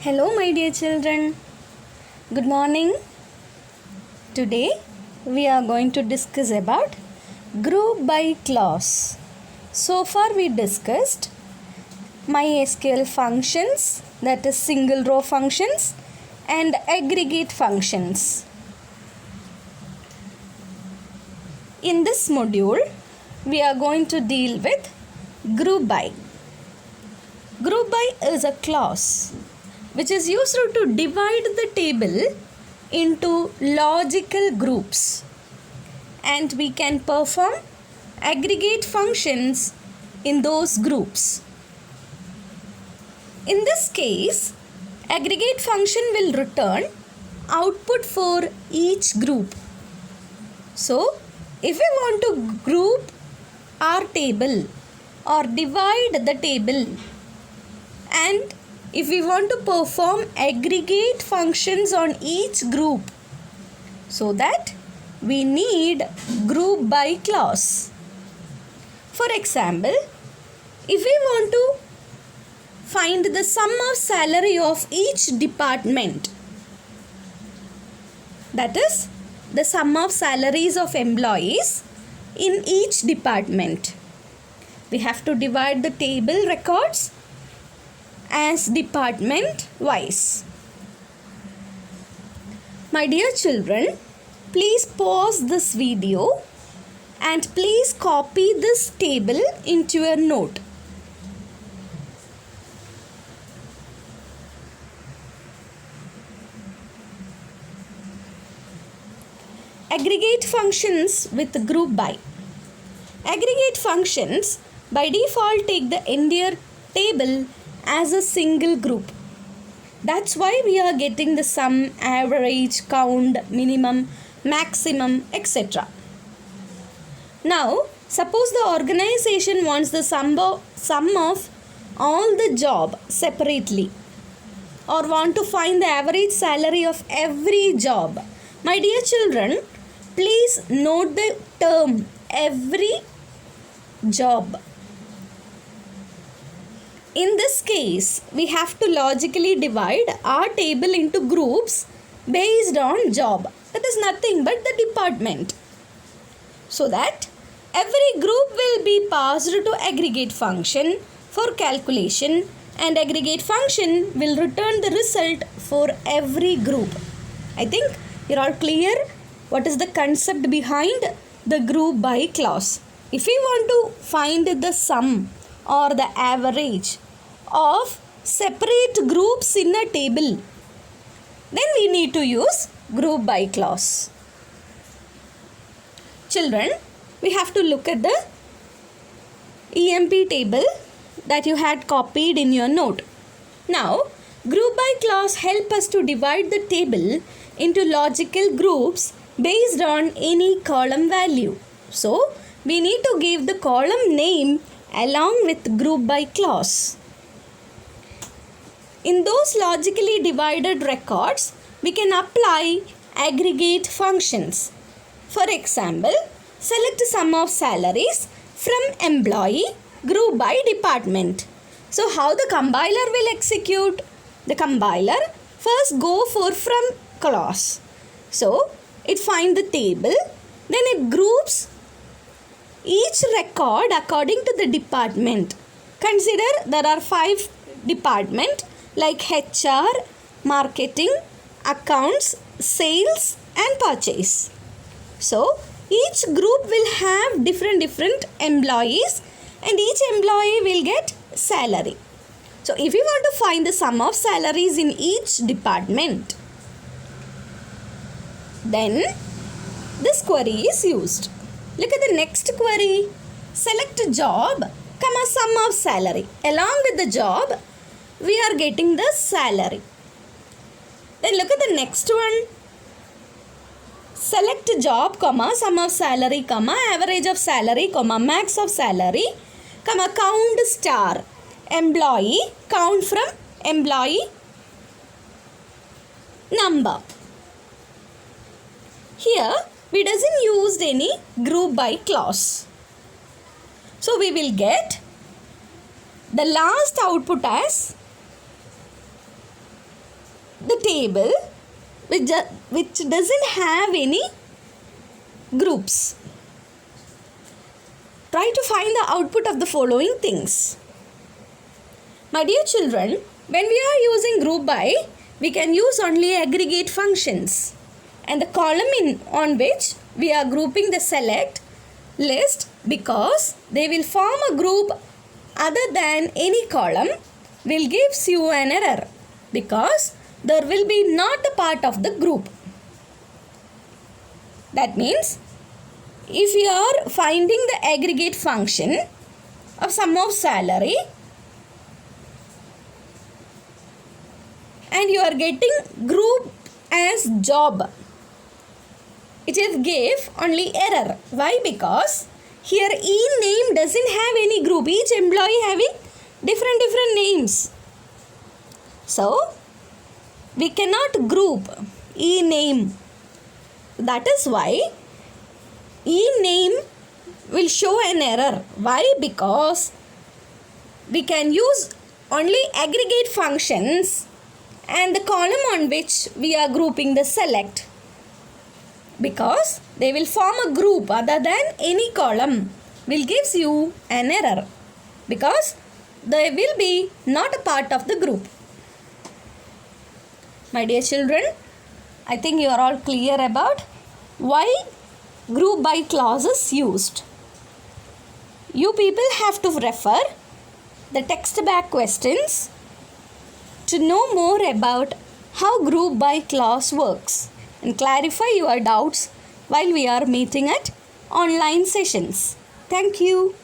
Hello, my dear children. Good morning. Today we are going to discuss about group by clause. So far we discussed MySQL functions, that is single row functions, and aggregate functions. In this module we are going to deal with group by. Group by is a clause which is used to divide the table into logical groups, and we can perform aggregate functions in those groups. In this case, aggregate function will return output for each group. So, if we want to group our table or divide the table, and if we want to perform aggregate functions on each group, so that we need group by clause. For example, if we want to find the sum of salary of each department, that is the sum of salaries of employees in each department, we have to divide the table records as department wise. My dear children, please pause this video and please copy this table into your note. Aggregate functions with group by. Aggregate functions by default take the entire table as a single group. That's why we are getting the sum, average, count, minimum, maximum, etc. Now, suppose the organization wants the sum of all the job separately, or want to find the average salary of every job. My dear children, please note the term every job. In this case, we have to logically divide our table into groups based on job. That is nothing but the department. So that every group will be passed to aggregate function for calculation, and aggregate function will return the result for every group. I think you're all clear what is the concept behind the group by clause. If we want to find the sum or the average of separate groups in a table, then we need to use group by clause. Children, we have to look at the EMP table that you had copied in your note. Now, group by clause help us to divide the table into logical groups based on any column value. So, we need to give the column name along with group by clause. In those logically divided records, we can apply aggregate functions. For example, select sum of salaries from employee group by department. So, how the compiler will execute? The compiler first go for from clause. So, it finds the table, then it groups each record according to the department. Consider there are 5 departments like HR, marketing, accounts, sales and purchase. So, each group will have different employees, and each employee will get salary. So, if we want to find the sum of salaries in each department, then this query is used. Look at the next query. Select job, comma sum of salary. Along with the job, we are getting the salary. Then look at the next one. Select job, comma sum of salary, comma average of salary, comma max of salary, comma count star employee, count from employee number. Here we doesn't use any group by clause. So we will get the last output as the table which doesn't have any groups. Try to find the output of the following things. My dear children, when we are using group by, we can use only aggregate functions. And the column on which we are grouping the select list, because they will form a group other than any column, will gives you an error, because there will be not a part of the group. That means if you are finding the aggregate function of sum of salary and you are getting group as job, it is give only error. Why? Because here E name doesn't have any group. Each employee having different names. So we cannot group E name. That is why E name will show an error. Why? Because we can use only aggregate functions and the column on which we are grouping the select, because they will form a group other than any column, will gives you an error, because they will be not a part of the group. My dear children, I think you are all clear about why group by clause is used. You people have to refer the text back questions to know more about how group by clause works and clarify your doubts while we are meeting at online sessions. Thank you.